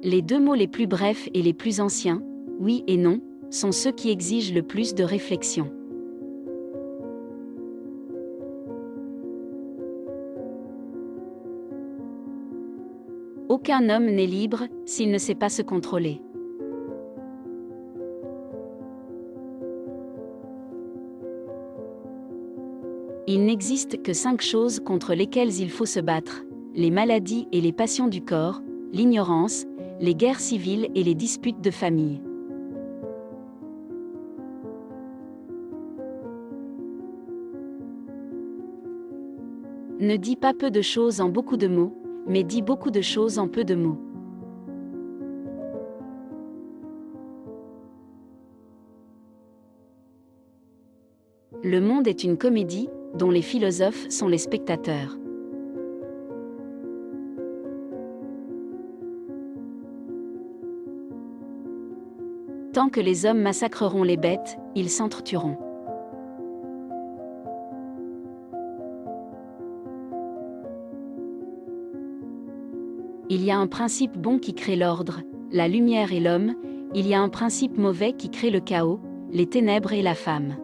Les deux mots les plus brefs et les plus anciens, oui et non, sont ceux qui exigent le plus de réflexion. Aucun homme n'est libre s'il ne sait pas se contrôler. Il n'existe que 5 choses contre lesquelles il faut se battre: les maladies et les passions du corps, l'ignorance, les guerres civiles et les disputes de famille. Ne dis pas peu de choses en beaucoup de mots, mais dis beaucoup de choses en peu de mots. Le monde est une comédie, dont les philosophes sont les spectateurs. Tant que les hommes massacreront les bêtes, ils s'entretueront. Il y a un principe bon qui crée l'ordre, la lumière et l'homme, il y a un principe mauvais qui crée le chaos, les ténèbres et la femme.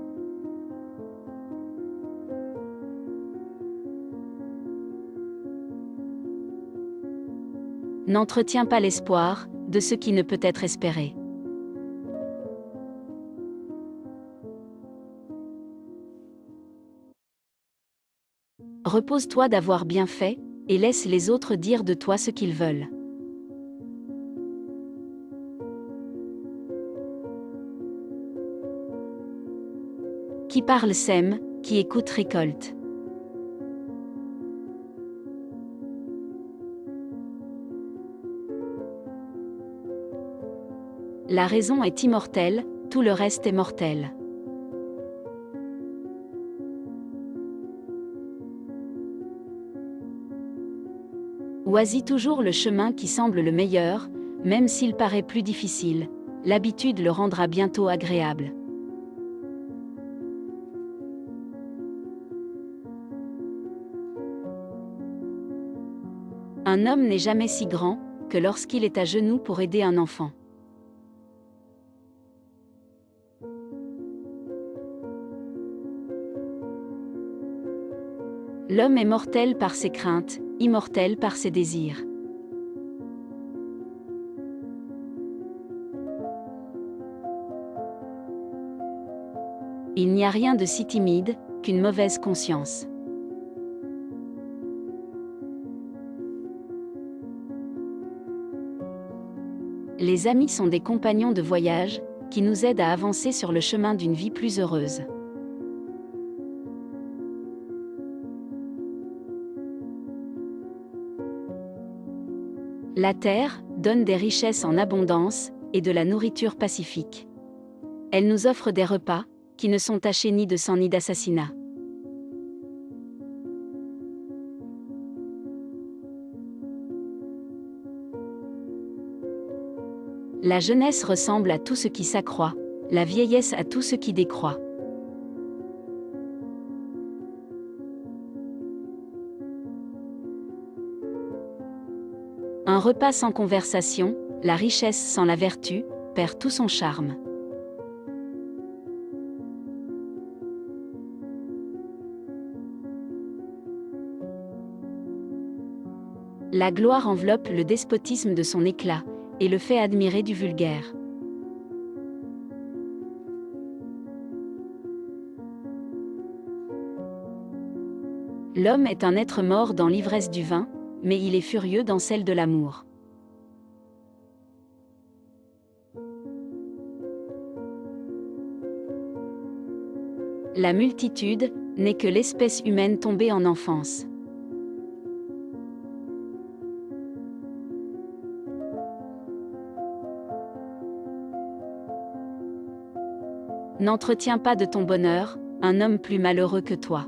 N'entretiens pas l'espoir de ce qui ne peut être espéré. Repose-toi d'avoir bien fait, et laisse les autres dire de toi ce qu'ils veulent. Qui parle sème, qui écoute récolte. La raison est immortelle, tout le reste est mortel. Oisis toujours le chemin qui semble le meilleur, même s'il paraît plus difficile, l'habitude le rendra bientôt agréable. Un homme n'est jamais si grand que lorsqu'il est à genoux pour aider un enfant. L'homme est mortel par ses craintes, immortel par ses désirs. Il n'y a rien de si timide qu'une mauvaise conscience. Les amis sont des compagnons de voyage qui nous aident à avancer sur le chemin d'une vie plus heureuse. La terre donne des richesses en abondance et de la nourriture pacifique. Elle nous offre des repas qui ne sont tachés ni de sang ni d'assassinat. La jeunesse ressemble à tout ce qui s'accroît, la vieillesse à tout ce qui décroît. Un repas sans conversation, la richesse sans la vertu, perd tout son charme. La gloire enveloppe le despotisme de son éclat, et le fait admirer du vulgaire. L'homme est un être mort dans l'ivresse du vin, mais il est furieux dans celle de l'amour. La multitude n'est que l'espèce humaine tombée en enfance. N'entretiens pas de ton bonheur un homme plus malheureux que toi.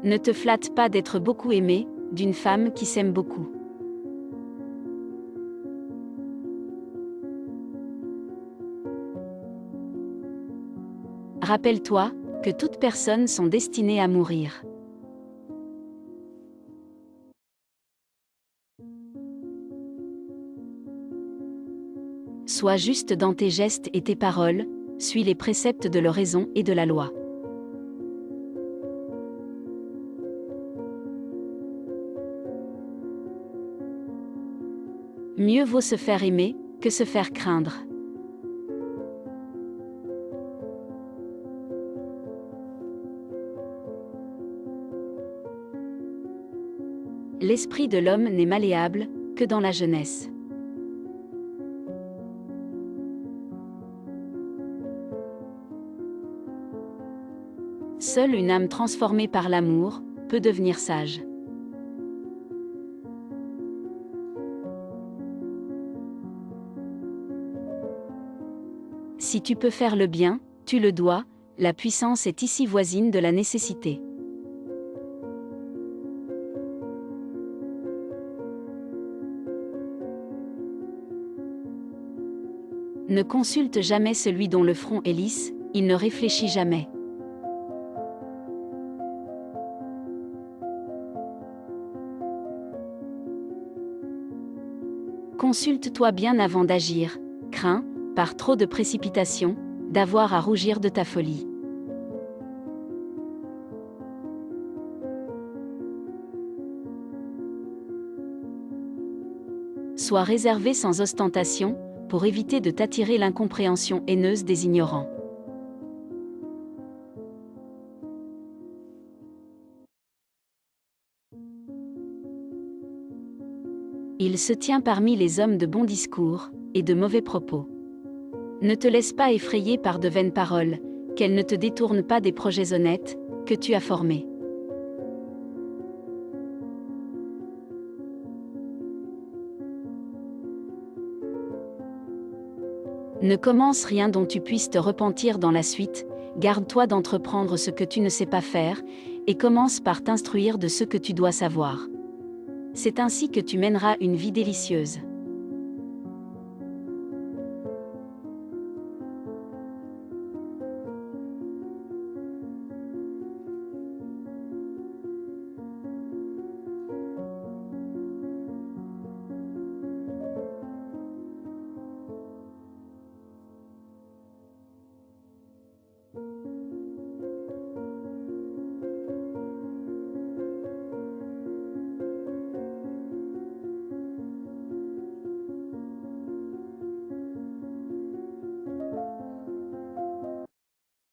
Ne te flatte pas d'être beaucoup aimé d'une femme qui s'aime beaucoup. Rappelle-toi que toutes personnes sont destinées à mourir. Sois juste dans tes gestes et tes paroles, suis les préceptes de la raison et de la loi. Mieux vaut se faire aimer que se faire craindre. L'esprit de l'homme n'est malléable que dans la jeunesse. Seule une âme transformée par l'amour peut devenir sage. Si tu peux faire le bien, tu le dois, la puissance est ici voisine de la nécessité. Ne consulte jamais celui dont le front est lisse, il ne réfléchit jamais. Consulte-toi bien avant d'agir, crains, par trop de précipitation, d'avoir à rougir de ta folie. Sois réservé sans ostentation, pour éviter de t'attirer l'incompréhension haineuse des ignorants. Il se tient parmi les hommes de bons discours et de mauvais propos. Ne te laisse pas effrayer par de vaines paroles, qu'elles ne te détournent pas des projets honnêtes que tu as formés. Ne commence rien dont tu puisses te repentir dans la suite, garde-toi d'entreprendre ce que tu ne sais pas faire, et commence par t'instruire de ce que tu dois savoir. C'est ainsi que tu mèneras une vie délicieuse.